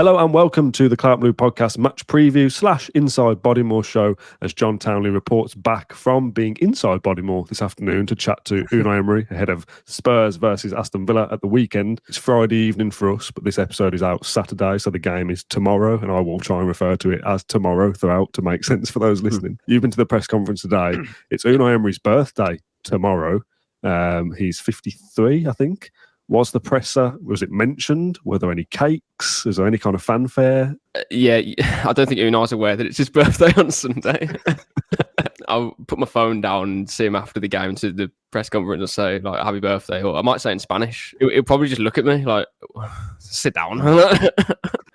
Hello and welcome to the Claret Blue Podcast match preview / Inside Bodymore show as John Townley reports back from being inside Bodymore this afternoon to chat to Unai Emery ahead of Spurs versus Aston Villa at the weekend. It's Friday evening for us, but this episode is out Saturday, so the game is tomorrow, and I will try and refer to it as tomorrow throughout to make sense for those listening. You've been to the press conference today. It's Unai Emery's birthday tomorrow. He's 53, I think. Was the presser, was it mentioned? Were there any cakes? Is there any kind of fanfare? Yeah, I don't think Unai's aware that it's his birthday on Sunday. I'll put my phone down and see him after the game to the press conference and say, like, happy birthday. Or I might say in Spanish. He'll probably just look at me like, sit down.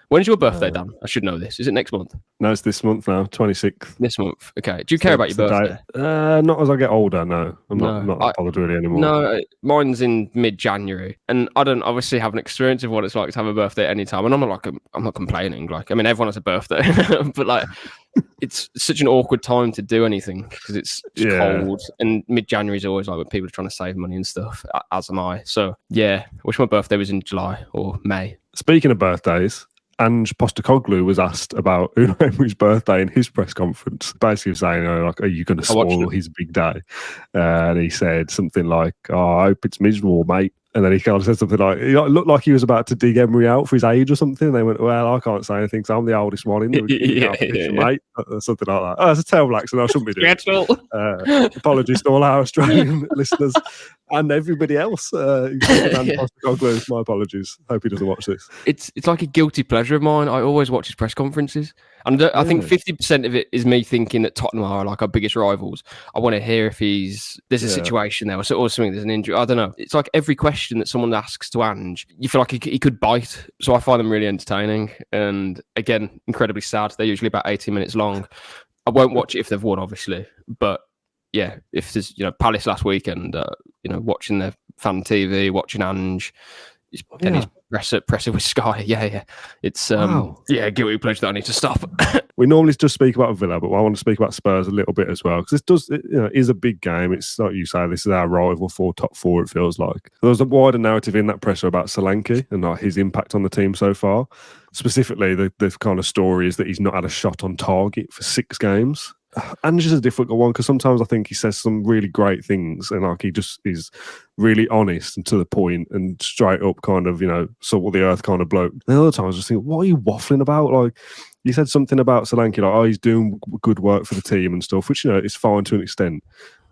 When's your birthday, Dan? I should know this. Is it next month? No, it's this month now, 26th. This month. Okay. Do you care about your birthday? Not as I get older, no. I'm not bothered really anymore. No, mine's in mid-January. And I don't obviously have an experience of what it's like to have a birthday at any time. And I'm not complaining. Like, I mean, everyone has a birthday. But like, it's such an awkward time to do anything because it's cold. And mid-January is always like when people are trying to save money and stuff, as am I. So, yeah, I wish my birthday was in July or May. Speaking of birthdays, Ange Postecoglou was asked about Unai Emery's birthday in his press conference, basically saying, are you going to spoil his big day? And he said something like, I hope it's miserable, mate. And then he kind of said something like, it looked like he was about to dig Emery out for his age or something. And they went, well, I can't say anything because I'm the oldest one in the mate. Something like that. Oh, that's a terrible accent. I shouldn't be doing it. Apologies to all our Australian listeners and everybody else. My apologies. Hope he doesn't watch this. It's like a guilty pleasure of mine. I always watch his press conferences. And I think 50% of it is me thinking that Tottenham are like our biggest rivals. I want to hear if there's a situation there or something, there's an injury. I don't know. It's like every question that someone asks to Ange, you feel like he could bite. So I find them really entertaining. And again, incredibly sad. They're usually about 18 minutes long. I won't watch it if they've won, obviously. But yeah, if there's, Palace last weekend, watching their fan TV, watching Ange, then he's presser with Sky. Yeah. It's guilty pleasure that I need to stop. We normally just speak about Villa, but I want to speak about Spurs a little bit as well because it is a big game. It's like you say, this is our rival for top four. It feels like there was a wider narrative in that presser about Solanke and like his impact on the team so far. Specifically, the kind of story is that he's not had a shot on target for 6 games. And just a difficult one because sometimes I think he says some really great things and like he just is really honest and to the point and straight up kind of, salt of the earth kind of bloke. And other times I just think, what are you waffling about? Like, you said something about Solanke, like, he's doing good work for the team and stuff, which, is fine to an extent.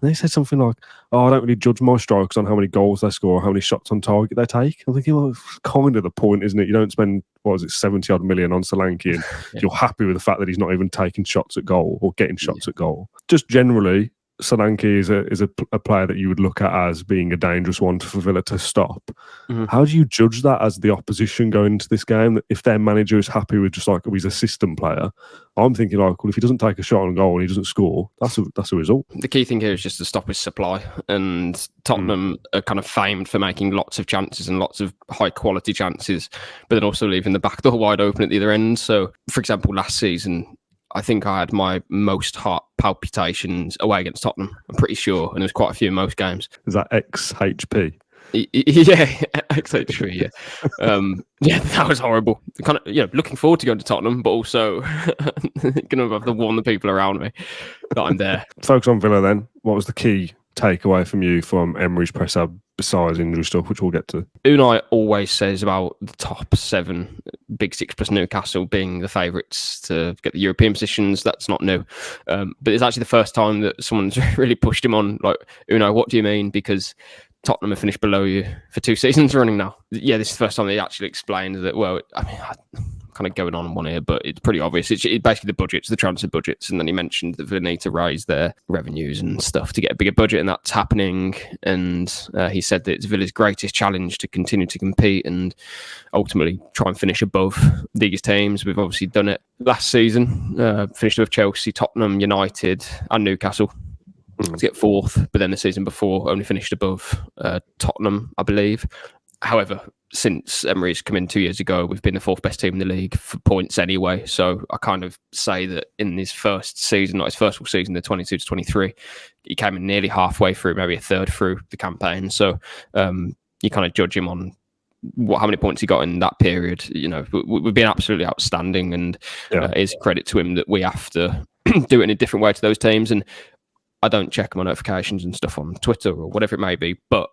And he said something like, I don't really judge my strikers on how many goals they score or how many shots on target they take. I'm thinking, well, it's kind of the point, isn't it? You don't spend, 70-odd million on Solanke and you're happy with the fact that he's not even taking shots at goal or getting shots at goal. Just generally, Solanke is a player that you would look at as being a dangerous one for Villa to stop. Mm-hmm. How do you judge that as the opposition going into this game? If their manager is happy with just like he's a system player, I'm thinking like, well, if he doesn't take a shot on goal and he doesn't score, that's a result. The key thing here is just to stop his supply. And Tottenham are kind of famed for making lots of chances and lots of high quality chances, but then also leaving the back door wide open at the other end. So, for example, last season, I think I had my most heart palpitations away against Tottenham. I'm pretty sure. And there's quite a few in most games. Is that XHP? Yeah, XHP, yeah. That was horrible. Kind of, looking forward to going to Tottenham, but also going to have to warn the people around me that I'm there. Focus on Villa then. What was the key takeaway from you from Emery's presser besides injury stuff, which we'll get to? Unai always says about the top 7, Big 6 plus Newcastle being the favourites to get the European positions. That's not new. But it's actually the first time that someone's really pushed him on, like, Unai, what do you mean? Because Tottenham have finished below you for 2 seasons running now. Yeah, this is the first time they actually explained that, well, I mean, kind of going on one here, but it's pretty obvious. It's basically the budgets, the transfer budgets. And then he mentioned that they need to raise their revenues and stuff to get a bigger budget, and that's happening. And he said that it's Villa's greatest challenge to continue to compete and ultimately try and finish above the biggest teams. We've obviously done it last season, finished with Chelsea, Tottenham, United and Newcastle to get 4th, but then the season before only finished above Tottenham, I believe. However, since Emery's come in 2 years ago, we've been the 4th best team in the league for points anyway. So I kind of say that in his first season, not his first full season, the 22 to 23, he came in nearly halfway through, maybe a third through the campaign. So you kind of judge him on how many points he got in that period. We've been absolutely outstanding, and it's credit to him that we have to do it in a different way to those teams. And I don't check my notifications and stuff on Twitter or whatever it may be, but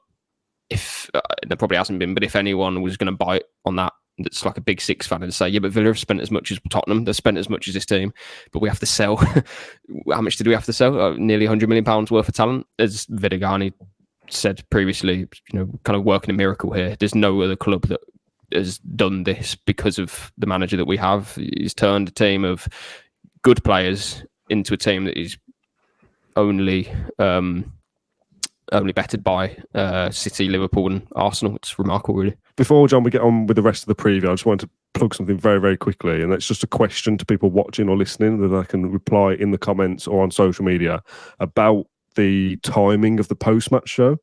if there probably hasn't been, but if anyone was going to bite on that's like a Big Six fan and say, yeah, but Villa have spent as much as Tottenham, they've spent as much as this team, but we have to sell. How much did we have to sell? Nearly £100 million worth of talent. As Vidagani said previously, kind of working a miracle here. There's no other club that has done this because of the manager that we have. He's turned a team of good players into a team that is only bettered by City, Liverpool and Arsenal. It's remarkable, really. Before, John, we get on with the rest of the preview, I just wanted to plug something very, very quickly, and that's just a question to people watching or listening that I can reply in the comments or on social media about the timing of the post-match show.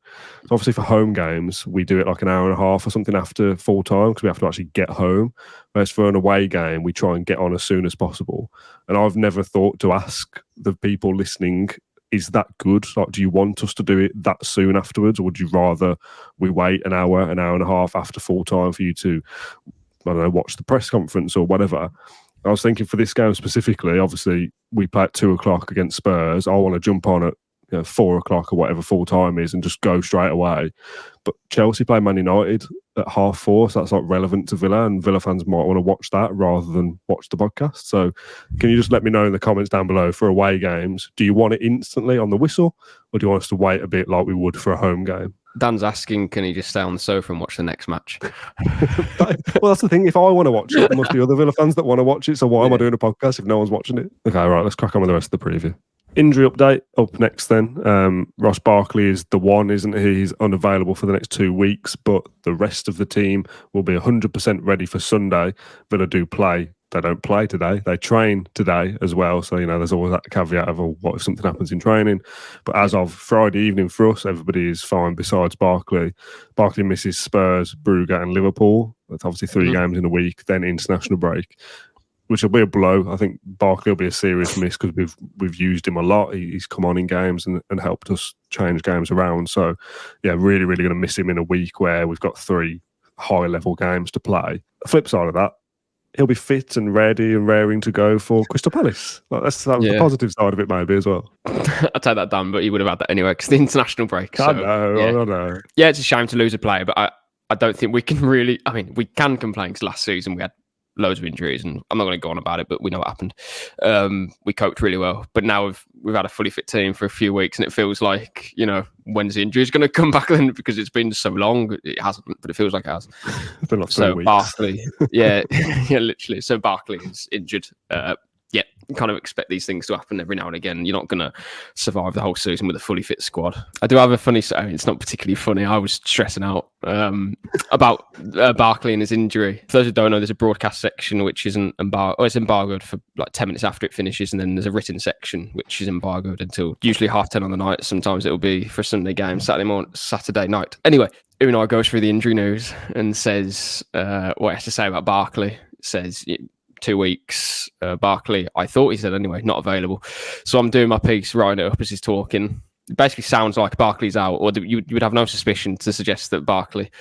So obviously for home games, we do it like an hour and a half or something after full time because we have to actually get home. Whereas for an away game, we try and get on as soon as possible. And I've never thought to ask the people listening, is that good? Like, do you want us to do it that soon afterwards, or would you rather we wait an hour and a half after full time for you to, I don't know, watch the press conference or whatever? I was thinking for this game specifically, obviously we play at 2:00 against Spurs. I want to jump on at 4:00 or whatever full time is and just go straight away. But Chelsea play Man United at 4:30, so that's not relevant to Villa, and Villa fans might want to watch that rather than watch the podcast. So can you just let me know in the comments down below for away games, do you want it instantly on the whistle, or do you want us to wait a bit like we would for a home game? Dan's asking, can he just stay on the sofa and watch the next match? Well, that's the thing. If I want to watch it, there must be other Villa fans that want to watch it. So why am I doing a podcast if no one's watching it? Okay, right, let's crack on with the rest of the preview. Injury update up next then. Ross Barkley is the one, isn't he? He's unavailable for the next 2 weeks, but the rest of the team will be 100% ready for Sunday. Villa do play. They don't play today. They train today as well. So, there's always that caveat of, what if something happens in training? But as of Friday evening for us, everybody is fine besides Barkley. Barkley misses Spurs, Brugge and Liverpool. That's obviously 3 games in a week, then international break, which will be a blow. I think Barkley will be a serious miss because we've used him a lot. He's come on in games and helped us change games around. So, yeah, really, really going to miss him in a week where we've got 3 high-level games to play. The flip side of that, he'll be fit and ready and raring to go for Crystal Palace. That's the positive side of it, maybe, as well. I'd take that down, but he would have had that anyway because the international break. I know. Yeah, it's a shame to lose a player, but I don't think we can really... I mean, we can complain because last season we had loads of injuries, and I'm not going to go on about it, but we know what happened. We coped really well, but now we've had a fully fit team for a few weeks, and it feels like, when's the injury is going to come back then, because it's been so long. It hasn't, but it feels like it has. It's been like 3 weeks. Barkley, yeah, literally. So Barkley is injured. Kind of expect these things to happen every now and again. You're not going to survive the whole season with a fully fit squad. I do have a funny... I mean, it's not particularly funny. I was stressing out about Barkley and his injury. For those who don't know, there's a broadcast section which isn't it's embargoed for like 10 minutes after it finishes, and then there's a written section which is embargoed until usually 10:30 on the night. Sometimes it'll be for a Sunday game, Saturday night. Anyway, Unai goes through the injury news and says what he has to say about Barkley. Says... 2 weeks, Barkley, I thought he said anyway, not available. So I'm doing my piece, writing it up as he's talking. It basically sounds like Barkley's out, or you would have no suspicion to suggest that Barkley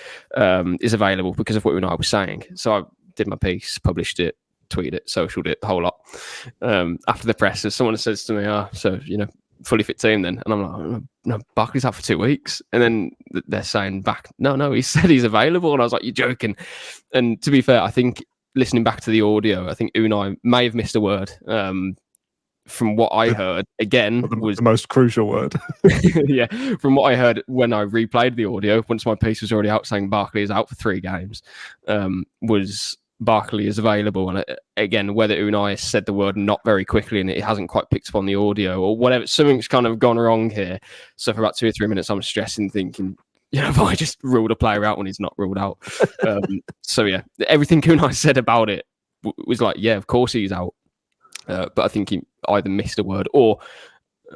is available because of what Unai was saying. So I did my piece, published it, tweeted it, socialed it, the whole lot. After the press, someone says to me, fully fit team then. And I'm like, no, Barkley's out for 2 weeks. And then they're saying back, no, he said he's available. And I was like, you're joking. And to be fair, I think listening back to the audio, I think Unai may have missed a word. From what I heard, again, was the most crucial word. Yeah, from what I heard when I replayed the audio, once my piece was already out saying Barkley is out for 3 games, was Barkley is available. And again, whether Unai said the word not very quickly and it hasn't quite picked up on the audio or whatever, something's kind of gone wrong here. So for about 2 or 3 minutes, I'm stressing, thinking, if I just ruled a player out when he's not ruled out. So yeah, everything Unai said about it was like, yeah, of course he's out. But I think he either missed a word or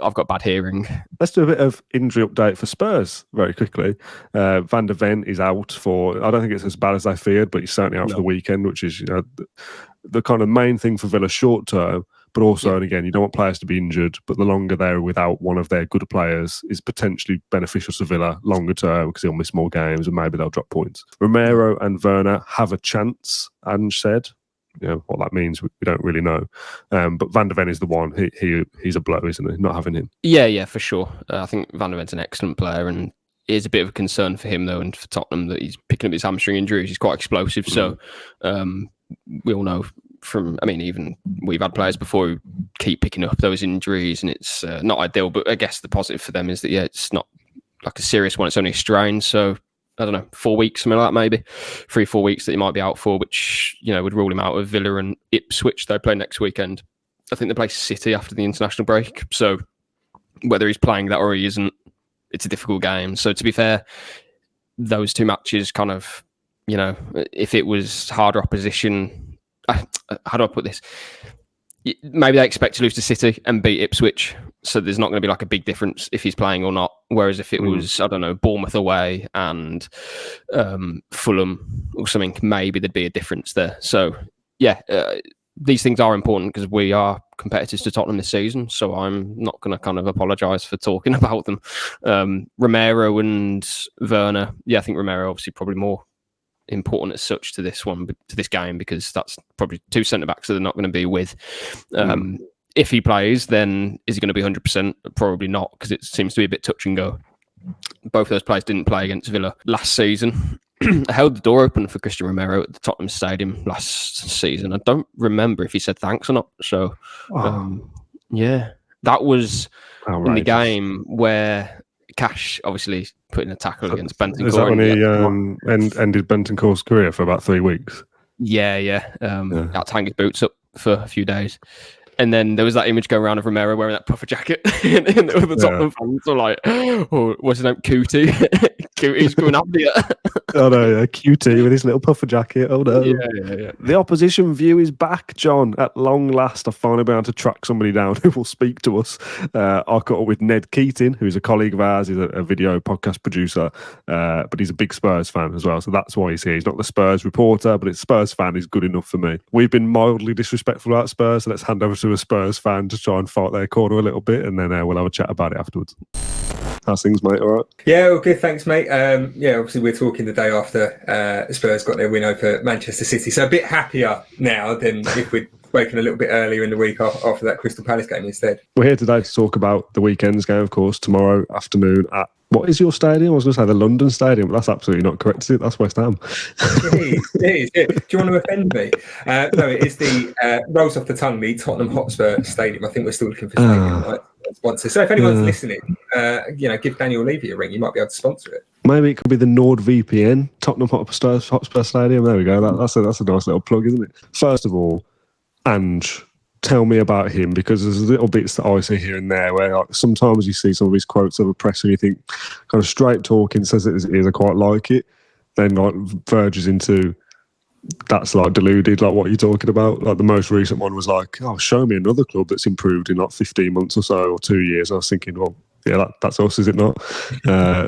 I've got bad hearing. Let's do a bit of injury update for Spurs very quickly. Van der Ven is out for, I don't think it's as bad as I feared, but he's certainly out for the weekend, which is the kind of main thing for Villa short term. But also, and again, you don't want players to be injured, but the longer they're without one of their good players is potentially beneficial to Villa longer term because he'll miss more games and maybe they'll drop points. Romero and Werner have a chance, Ange said. What that means, we don't really know. But Van de Ven is the one. He's a blow, isn't he? Not having him. Yeah, for sure. I think Van de Ven's an excellent player, and it is a bit of a concern for him, though, and for Tottenham that he's picking up his hamstring injuries. He's quite explosive. So we all know even we've had players before who keep picking up those injuries, and it's not ideal. But I guess the positive for them is that, it's not like a serious one. It's only a strain. So I don't know, 4 weeks, something like that, maybe 3-4 weeks that he might be out for, which, would rule him out of Villa and Ipswich. They play next weekend. I think they play City after the international break. So whether he's playing that or he isn't, it's a difficult game. So to be fair, those two matches kind of, if it was harder opposition, how do I put this? Maybe they expect to lose to City and beat Ipswich. So there's not going to be like a big difference if he's playing or not. Whereas if it was, I don't know, Bournemouth away and Fulham or something, maybe there'd be a difference there. So these things are important because we are competitors to Tottenham this season. So I'm not going to kind of apologise for talking about them. Romero and Werner, I think Romero obviously probably more important as such to this game, because that's probably two centre-backs that they're not going to be with. If he plays, then is he going to be 100%? Probably not, because it seems to be a bit touch and go. Both of those players didn't play against Villa last season. I held the door open for Christian Romero at the Tottenham Stadium last season. I don't remember if he said thanks or not. So, that was outrageous. In the game where Cash obviously put in a tackle against Bentancur. Is that when he ended Bentancur's career for about 3 weeks? Yeah. Had to hang his boots up for a few days. And then there was that image going around of Romero wearing that puffer jacket, and the Tottenham fans were like, what's his name? Cootie. Cootie's coming up here. Oh no, QT with his little puffer jacket. Oh no. Yeah. The opposition view is back, John. At long last, I've finally been able to track somebody down who will speak to us. I caught up with Ned Keating, who's a colleague of ours. He's a video podcast producer, but he's a big Spurs fan as well. So that's why he's here. He's not the Spurs reporter, but it's Spurs fan is good enough for me. We've been mildly disrespectful about Spurs, so let's hand over to a Spurs fan to try and fight their corner a little bit, and then we'll have a chat about it afterwards. How's things, mate? All right? Yeah, well, good. Thanks, mate. Obviously we're talking the day after Spurs got their win over Manchester City, so a bit happier now than if we'd spoken a little bit earlier in the week after that Crystal Palace game instead. We're here today to talk about the weekend's game, of course, tomorrow afternoon at, what is your stadium? I was going to say the London Stadium, but that's absolutely not correct, is it? That's West Ham. It is. Yeah. Do you want to offend me? No, it is the, rolls off the tongue, the Tottenham Hotspur Stadium. I think we're still looking for stadium sponsors. So if anyone's listening, give Daniel Levy a ring. You might be able to sponsor it. Maybe it could be the NordVPN, Tottenham Hotspur Stadium. There we go. That's a nice little plug, isn't it? First of all, Ange, tell me about him, because there's little bits that I see here and there where sometimes you see some of his quotes of a press and you think kind of straight talking, says it as it is, I quite like it, then verges into that's deluded, like what you're talking about. Like the most recent one was show me another club that's improved in 15 months or so, or 2 years. I was thinking, well, yeah, that's us, is it not?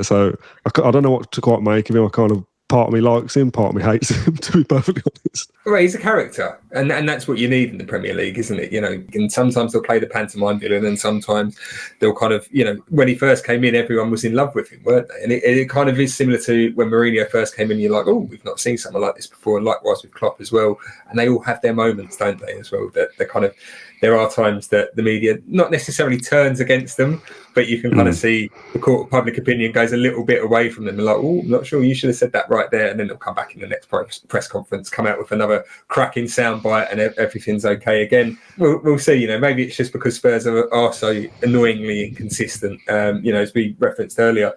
So I don't know what to quite make of him. I kind of, part of me likes him, part of me hates him, to be perfectly honest. Well, he's a character, and that's what you need in the Premier League, isn't it? And sometimes they'll play the pantomime villain, and sometimes they'll kind of, when he first came in, everyone was in love with him, weren't they? And it kind of is similar to when Mourinho first came in. You're like, oh, we've not seen someone like this before, and likewise with Klopp as well. And they all have their moments, don't they, as well? That they're kind of, there are times that the media not necessarily turns against them, but you can kind of see the court of public opinion goes a little bit away from them. They're like, oh, I'm not sure, you should have said that right there. And then they'll come back in the next press conference, come out with another cracking soundbite, and everything's okay again. We'll see. Maybe it's just because Spurs are so annoyingly inconsistent. As we referenced earlier,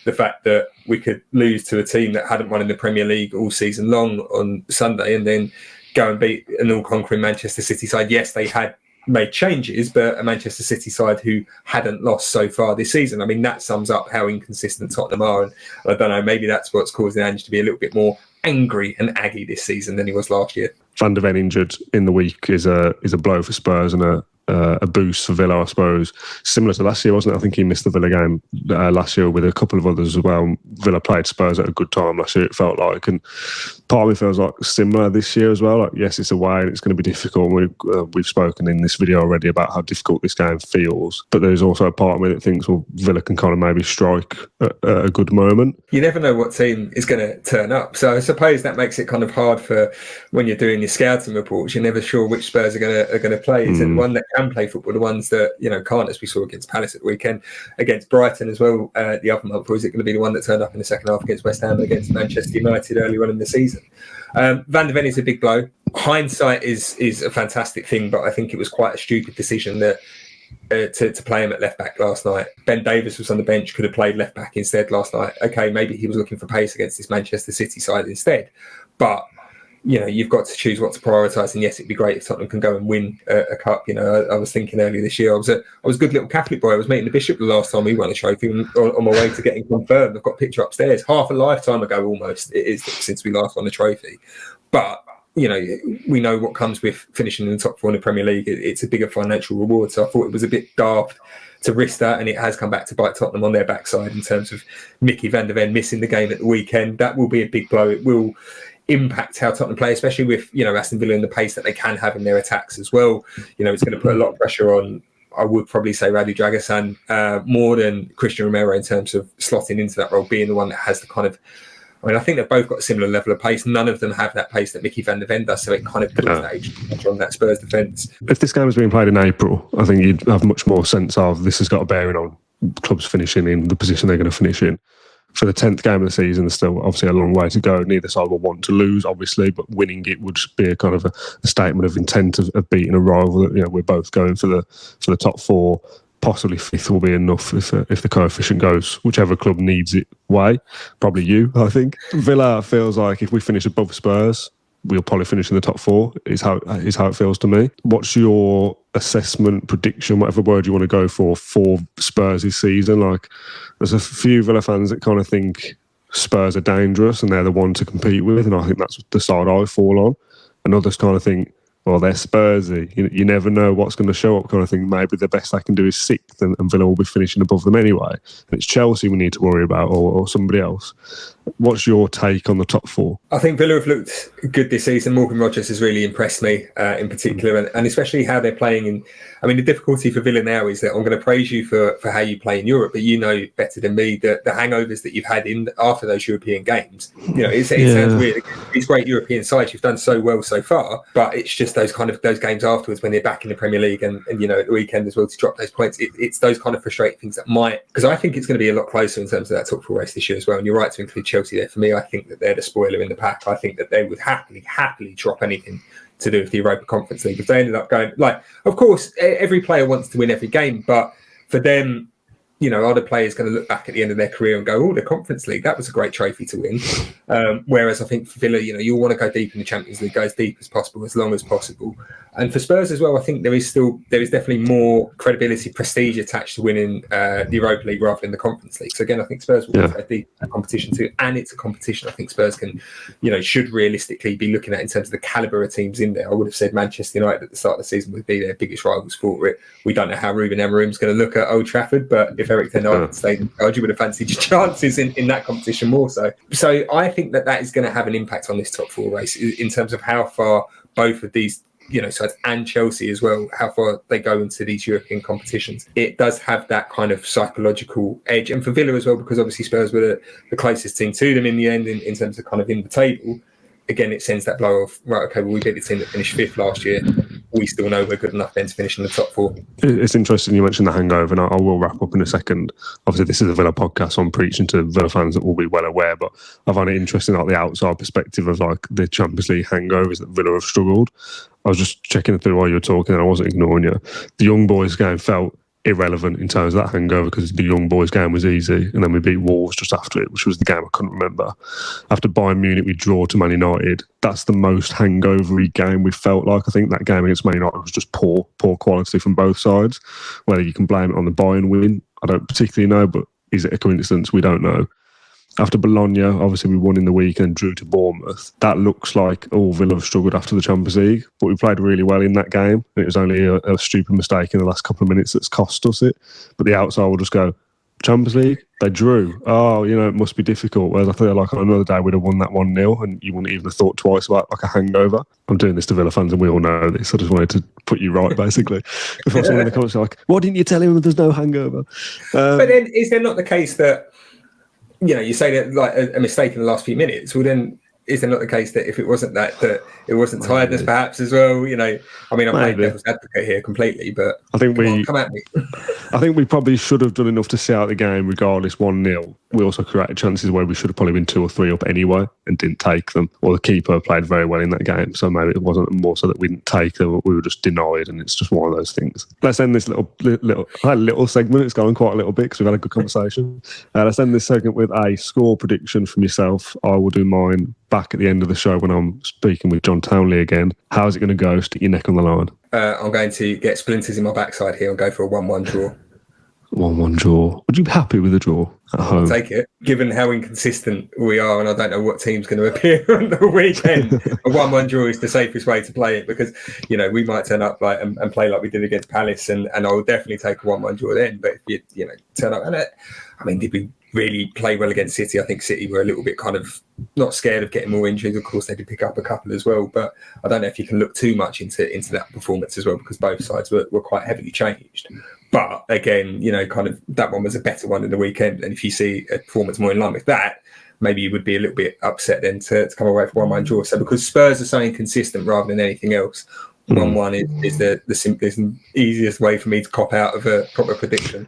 the fact that we could lose to a team that hadn't won in the Premier League all season long on Sunday and then go and beat an all-conquering Manchester City side. Yes, they had made changes, but a Manchester City side who hadn't lost so far this season. I mean, that sums up how inconsistent Tottenham are. And I don't know, maybe that's what's causing Ange to be a little bit more angry and aggy this season than he was last year. Van de Ven injured in the week is a blow for Spurs and a a boost for Villa, I suppose, similar to last year, wasn't it? I think he missed the Villa game last year with a couple of others as well. Villa played Spurs at a good time last year, it felt like, and part of me feels like similar this year as well. Like, yes, it's away and it's going to be difficult. We've spoken in this video already about how difficult this game feels, but there's also a part of me that thinks, well, Villa can kind of maybe strike a good moment. You never know what team is going to turn up, so I suppose that makes it kind of hard for when you're doing your scouting reports. You're never sure which Spurs are going to play. Is it the one that can play football, the ones that can't, as we saw against Palace at the weekend, against Brighton as well the other month, or is it going to be the one that turned up in the second half against West Ham and against Manchester United early on in the season? Van der Ven is a big blow. Hindsight is a fantastic thing, but I think it was quite a stupid decision that to play him at left back last night. Ben Davies was on the bench, could have played left back instead last night. Okay, maybe he was looking for pace against this Manchester City side instead, but you've got to choose what to prioritise. And yes, it'd be great if Tottenham can go and win a cup. I was thinking earlier this year, I was a good little Catholic boy. I was meeting the Bishop the last time he won a trophy on my way to getting confirmed. I've got a picture upstairs. Half a lifetime ago almost it is since we last won a trophy. But we know what comes with finishing in the top four in the Premier League. It's a bigger financial reward. So I thought it was a bit daft to risk that, and it has come back to bite Tottenham on their backside in terms of Mickey van der Ven missing the game at the weekend. That will be a big blow. It will impact how Tottenham play, especially with Aston Villa and the pace that they can have in their attacks as well. It's going to put a lot of pressure on, I would probably say, Radu Dragosan more than Christian Romero in terms of slotting into that role, being the one that has the kind of, I think they've both got a similar level of pace. None of them have that pace that Mickey van der Ven does, so it kind of puts that extra pressure on that Spurs defence. If this game was being played in April, I think you'd have much more sense of this has got a bearing on clubs finishing in the position they're going to finish in. For the 10th game of the season, there's still obviously a long way to go. Neither side will want to lose, obviously, but winning it would be a kind of a statement of intent of beating a rival. We're both going for the top four. Possibly fifth will be enough if the coefficient goes whichever club needs it way. Probably you, I think. Villa feels like if we finish above Spurs, we'll probably finish in the top four, is how it feels to me. What's your assessment, prediction, whatever word you want to go for Spurs this season? Like, there's a few Villa fans that kind of think Spurs are dangerous and they're the one to compete with, and I think that's the side I fall on. And others kind of think, well, they're Spursy. You never know what's going to show up, kind of thing. Maybe the best they can do is sixth, and Villa will be finishing above them anyway. And it's Chelsea we need to worry about, or somebody else. What's your take on the top four? I think Villa have looked good this season. Morgan Rogers has really impressed me in particular, and especially how they're playing. The difficulty for Villa now is that I'm going to praise you for how you play in Europe, but you know better than me that the hangovers that you've had after those European games. It sounds weird. These great European sides, you've done so well so far, but it's just those games afterwards when they're back in the Premier League and at the weekend as well to drop those points. It's those kind of frustrating things that might, because I think it's going to be a lot closer in terms of that top four race this year as well. And you're right to include Chelsea there. For me, I think that they're the spoiler in the pack. I think that they would happily drop anything to do with the Europa Conference League if they ended up going. Like, of course, every player wants to win every game, but for them, are the players going to look back at the end of their career and go, "Oh, the Conference League, that was a great trophy to win." Whereas I think for Villa, you'll want to go deep in the Champions League, go as deep as possible, as long as possible. And for Spurs as well, I think there is definitely more credibility, prestige attached to winning the Europa League rather than the Conference League. So again, I think Spurs will go deep in that competition too, and it's a competition I think Spurs can, should realistically be looking at in terms of the calibre of teams in there. I would have said Manchester United at the start of the season would be their biggest rivals for it. We don't know how Ruben Amorim's going to look at Old Trafford, but if Eric Ten Hag stayed in charge, you would have fancied your chances in that competition more so. So I think that is going to have an impact on this top four race in terms of how far both of these sides and Chelsea as well, how far they go into these European competitions. It does have that kind of psychological edge. And for Villa as well, because obviously Spurs were the closest team to them in the end in terms of kind of in the table. Again, it sends that blow of, right, okay, well, we beat the team that finished fifth last year. We still know we're good enough then to finish in the top four. It's interesting you mentioned the hangover, and I will wrap up in a second. Obviously, this is a Villa podcast, so I'm preaching to Villa fans that will be well aware, but I find it interesting, like the outside perspective of like the Champions League hangovers that Villa have struggled. I was just checking through while you were talking, and I wasn't ignoring you. The Young Boys game felt irrelevant in terms of that hangover because the Young Boys game was easy, and then we beat Wolves just after it, which was the game I couldn't remember. After Bayern Munich, we draw to Man United. That's the most hangover-y game we felt like. I think that game against Man United was just poor quality from both sides. Whether you can blame it on the Bayern win, I don't particularly know, but is it a coincidence? We don't know. after Bologna, obviously we won in the week and drew to Bournemouth. That looks like Villa have struggled after the Champions League, but we played really well in that game. It was only a stupid mistake in the last couple of minutes that's cost us it. But the outside will just go, Champions League, they drew. Oh, it must be difficult. Whereas I feel like on another day we'd have won that 1-0 and you wouldn't even have thought twice about like a hangover. I'm doing this to Villa fans and we all know this. I just wanted to put you right, basically. If I saw in the comments like, why didn't you tell him there's no hangover? But then is there not the case that, you say that like a mistake in the last few minutes? Well, then is there not the case that if it wasn't that it wasn't tiredness perhaps as well? I'm playing devil's advocate here completely, but I think come at me. I think we probably should have done enough to see out the game regardless 1-0. We also created chances where we should have probably been 2 or 3 up anyway and didn't take them. Or the keeper played very well in that game, so maybe it wasn't more so that we didn't take them, we were just denied, and it's just one of those things. Let's end this little segment. It's gone quite a little bit because we've had a good conversation. Let's end this segment with a score prediction from yourself. I will do mine back at the end of the show when I'm speaking with John Townley again. How's it going to go? Stick your neck on the line. I'm going to get splinters in my backside here and go for a 1-1 draw. 1-1 draw. Would you be happy with a draw at home? I'll take it, given how inconsistent we are, and I don't know what team's going to appear on the weekend. A 1-1 draw is the safest way to play it because, we might turn up and play like we did against Palace, and I will definitely take a 1-1 draw then. But if you turn up, and did we really play well against City? I think City were a little bit kind of not scared of getting more injuries. Of course, they did pick up a couple as well, but I don't know if you can look too much into that performance as well because both sides were quite heavily changed. But again, kind of that one was a better one in the weekend. And if you see a performance more in line with that, maybe you would be a little bit upset then to come away from 1-1 draw. So because Spurs are so inconsistent rather than anything else, 1-1 is the simplest and easiest way for me to cop out of a proper prediction.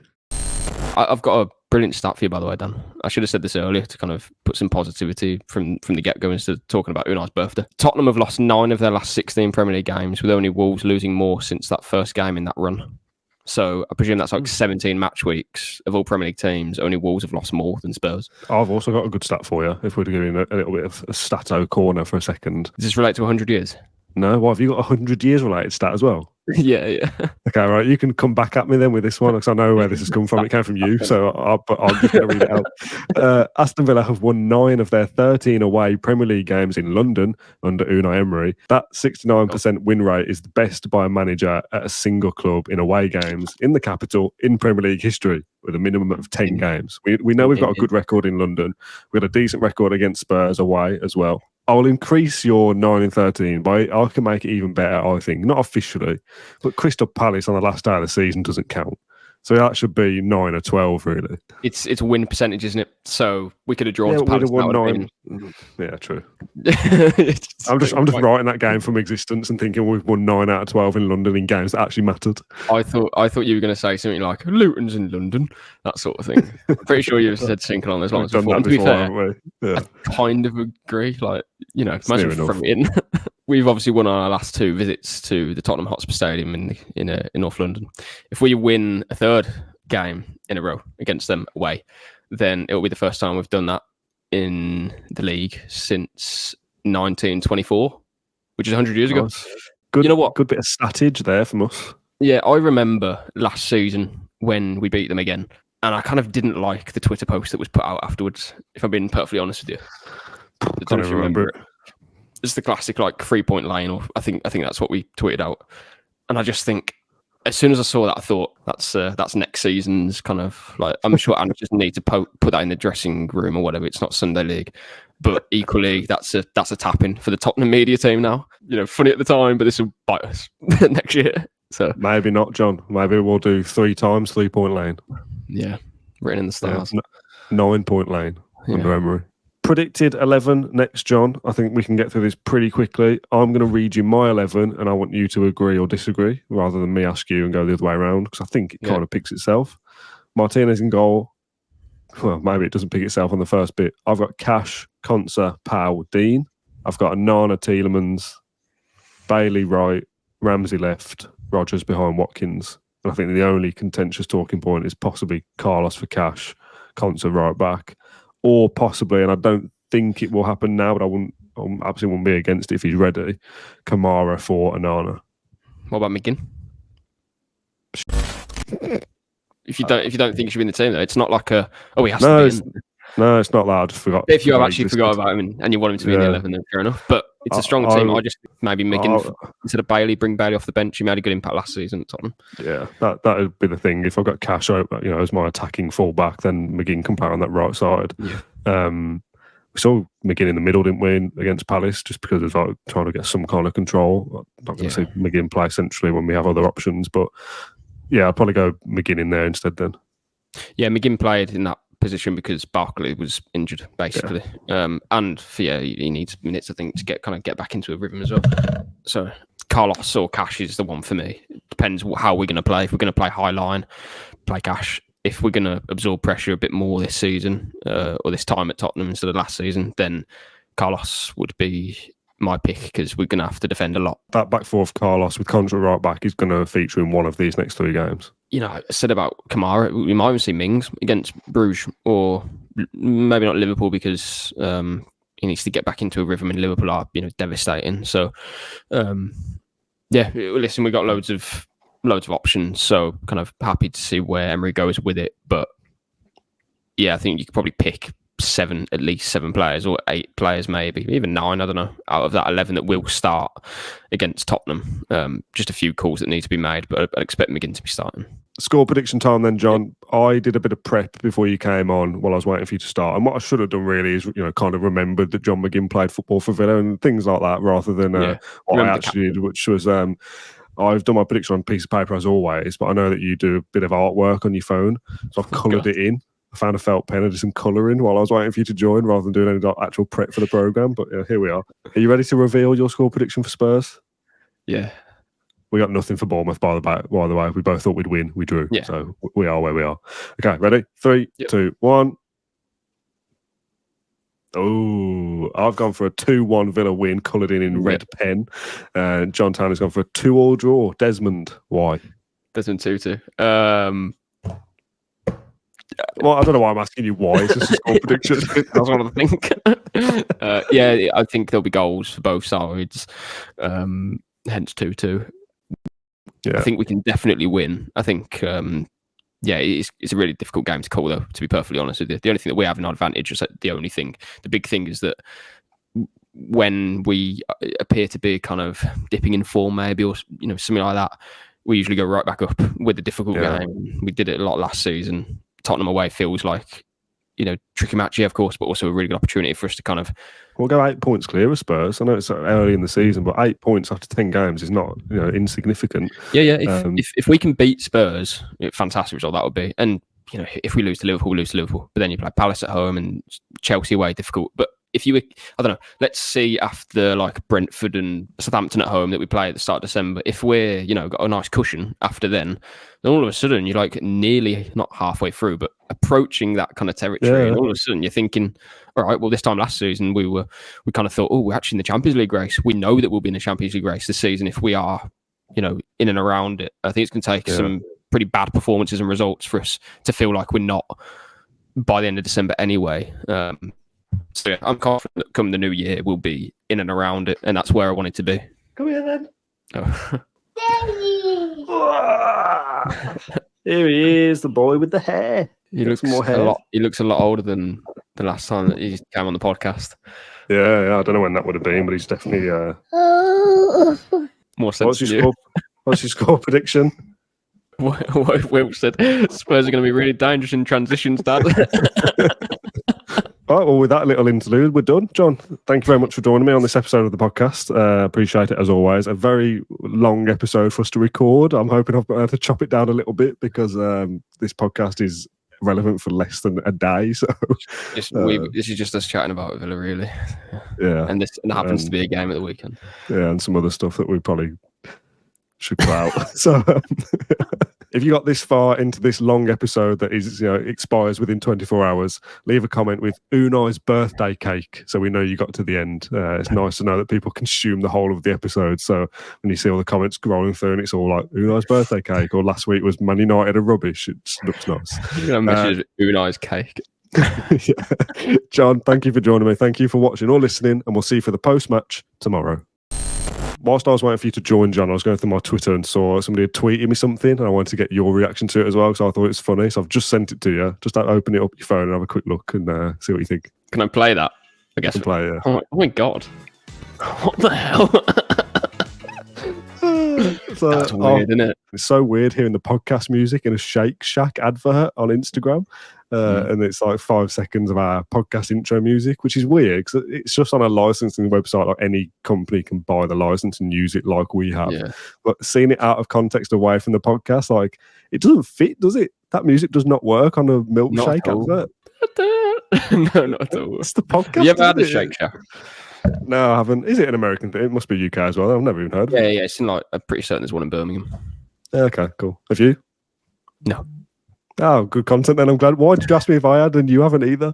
I've got a brilliant stat for you, by the way, Dan. I should have said this earlier to kind of put some positivity from the get-go instead of talking about Unai's birthday. Tottenham have lost 9 of their last 16 Premier League games, with only Wolves losing more since that first game in that run. So I presume that's like 17 match weeks of all Premier League teams. Only Wolves have lost more than Spurs. I've also got a good stat for you, if we're giving a little bit of a stato corner for a second. Does this relate to 100 years? No, have you got a 100 years related stat as well? Yeah. Okay, right. You can come back at me then with this one because I know where this has come from. It came from you, so I'm just going to read it out. Aston Villa have won 9 of their 13 away Premier League games in London under Unai Emery. That 69% win rate is the best by a manager at a single club in away games in the capital in Premier League history, with a minimum of 10 games. We know we've got a good record in London. We've got a decent record against Spurs away as well. I'll increase your 9 and 13 by I can make it even better, I think. Not officially, but Crystal Palace on the last day of the season doesn't count. So that should be 9 or 12, really. It's win percentage, isn't it? So we could have drawn to Palace. We'd have won 9. Yeah, true. I'm just writing that game from existence and thinking we've won 9 out of 12 in London in games that actually mattered. I thought you were going to say something like Luton's in London, that sort of thing. I'm pretty sure you've said something along those lines before. To be fair, I kind of agree. Like, imagine from in. We've obviously won our last 2 visits to the Tottenham Hotspur Stadium in North London. If we win a third game in a row against them away, then it will be the first time we've done that in the league since 1924, which is 100 years ago. Good, you know what? Good bit of statage there from us. Yeah, I remember last season when we beat them again, and I kind of didn't like the Twitter post that was put out afterwards, if I'm being perfectly honest with you. I don't remember it. It's the classic 3-point lane, or I think that's what we tweeted out. And I just think, as soon as I saw that, I thought that's next season's kind of I'm sure amateurs need to put that in the dressing room or whatever. It's not Sunday League, but equally that's a tap in for the Tottenham media team now. Funny at the time, but this will bite us next year. So maybe not, John. Maybe we'll do 3 times 3-point lane. Yeah, written in the stars. 9-point lane under Emery. Predicted 11 next, John. I think we can get through this pretty quickly. I'm going to read you my 11 and I want you to agree or disagree rather than me ask you and go the other way around because I think it kind of picks itself. Martinez in goal. Well, maybe it doesn't pick itself on the first bit. I've got Cash, Konsa, Powell, Dean. I've got Onana, Tielemans, Bailey right, Ramsey left, Rodgers behind Watkins. And I think the only contentious talking point is possibly Carlos for Cash, Konsa right back. Or possibly, and I don't think it will happen now, but I absolutely wouldn't be against it if he's ready, Kamara for Onana. What about McGinn? If you don't think he should be in the team, though, it's not like he has to be in. No, it's not that. I just forgot. If you have actually forgot about him and you want him to be in the 11, then fair enough. But it's a strong team. I just maybe McGinn instead of Bailey, bring Bailey off the bench. He made a good impact last season at Tottenham. Yeah, that would be the thing. If I've got Cash, as my attacking fullback, then McGinn can play on that right side. Yeah. We saw McGinn in the middle, didn't we, against Palace, just because of like trying to get some kind of control. I'm not going to see McGinn play centrally when we have other options, but yeah, I'd probably go McGinn in there instead then. Yeah, McGinn played in that position because Barkley was injured, basically. Yeah. And he needs minutes, I think, to get back into a rhythm as well. So Carlos or Cash is the one for me. It depends how we're going to play. If we're going to play high line, play Cash. If we're going to absorb pressure a bit more this season or this time at Tottenham instead of last season, then Carlos would be my pick because we're going to have to defend a lot. That back four of Carlos with Contra right back is going to feature in one of these next 3 games. I said about Kamara, we might even see Mings against Bruges or maybe not Liverpool because he needs to get back into a rhythm and Liverpool are devastating. So, listen, we've got loads of options, so kind of happy to see where Emery goes with it. But yeah, I think you could probably pick at least 7 players or 8 players, maybe even 9. I don't know, out of that 11 that will start against Tottenham. Just a few calls that need to be made, but I'd expect McGinn to be starting. Score prediction time then, John. Yep. I did a bit of prep before you came on while I was waiting for you to start. And what I should have done really is, kind of remembered that John McGinn played football for Villa and things like that, rather than what I actually did, which was I've done my prediction on a piece of paper as always, but I know that you do a bit of artwork on your phone, so I've coloured it in. I found a felt pen and did some colouring while I was waiting for you to join, rather than doing any actual prep for the programme. But here we are. Are you ready to reveal your score prediction for Spurs? Yeah. We got nothing for Bournemouth, by the way. We both thought we'd win. We drew. Yeah. So we are where we are. Okay, ready? 3, 2, 1. Oh, I've gone for a 2-1 Villa win, coloured in red pen. John Townley's gone for a 2-2 draw. Desmond, why? Desmond 2-2. Well, I don't know why I'm asking you why. It's just a score prediction. That's what I think. I think there'll be goals for both sides. Hence 2-2. Yeah. I think we can definitely win. I think, it's a really difficult game to call, though, to be perfectly honest with you. The only thing that we have an advantage is the big thing is that when we appear to be kind of dipping in form, maybe, or something like that, we usually go right back up with a difficult game. We did it a lot last season. Tottenham away feels like, tricky match, of course, but also a really good opportunity for us to kind of... We'll go 8 points clear of Spurs. I know it's early in the season, but 8 points after 10 games is not, insignificant. Yeah. If we can beat Spurs, fantastic result that would be. And, if we lose to Liverpool, we lose to Liverpool. But then you play Palace at home and Chelsea away, difficult. But if you, I don't know, let's see after like Brentford and Southampton at home that we play at the start of December, if we're, got a nice cushion after then all of a sudden you're like nearly, not halfway through, but approaching that kind of territory. Yeah. And all of a sudden you're thinking, all right, well, this time last season we kind of thought, we're actually in the Champions League race. We know that we'll be in the Champions League race this season if we are, in and around it. I think it's going to take some pretty bad performances and results for us to feel like we're not by the end of December anyway. So yeah, I'm confident that come the new year we'll be in and around it, and that's where I want it to be. Come here then. Oh. Here he is, the boy with the hair. He looks more hair. He looks a lot older than the last time that he came on the podcast. Yeah, I don't know when that would have been, but he's definitely more sense. What's your score prediction? What Will said, Spurs are going to be really dangerous in transitions, Dad. All right, well, with that little interlude, we're done. John, thank you very much for joining me on this episode of the podcast. Appreciate it as always. A very long episode for us to record. I'm hoping I've been able to chop it down a little bit because this podcast is relevant for less than a day. So this is just us chatting about Villa, really. Yeah, and this happens to be a game at the weekend. Yeah, and some other stuff that we probably should cut out. So if you got this far into this long episode that is, expires within 24 hours, leave a comment with Unai's birthday cake so we know you got to the end. It's nice to know that people consume the whole of the episode. So when you see all the comments scrolling through and it's all like Unai's birthday cake, or last week was Man United are rubbish, it looks nice. Unai's cake. Yeah. John, thank you for joining me. Thank you for watching or listening, and we'll see you for the post-match tomorrow. whilst I was waiting for you to join, John, I was going through my Twitter and saw somebody had tweeted me something, and I wanted to get your reaction to it as well, because I thought it was funny. So I've just sent it to you. Just open it up your phone and have a quick look and see what you think. Can I play that? I guess. You can play, yeah. Oh my god! What the hell? So, That's weird, isn't it? It's so weird hearing the podcast music in a Shake Shack advert on Instagram. And it's like 5 seconds of our podcast intro music, which is weird because it's just on a licensing website. Like any company can buy the license and use it like we have. Yeah. But seeing it out of context away from the podcast, like it doesn't fit, does it? That music does not work on a milkshake advert. No, not at all. It's the podcast. Have you ever had a Shake Shack? No, I haven't. Is it an American thing? It must be UK as well. I've never even heard of it. Yeah. It's in like, I'm pretty certain there's one in Birmingham. Okay, cool. Have you? No. Oh, good content then. I'm glad. Why did you ask me if I had and you haven't either?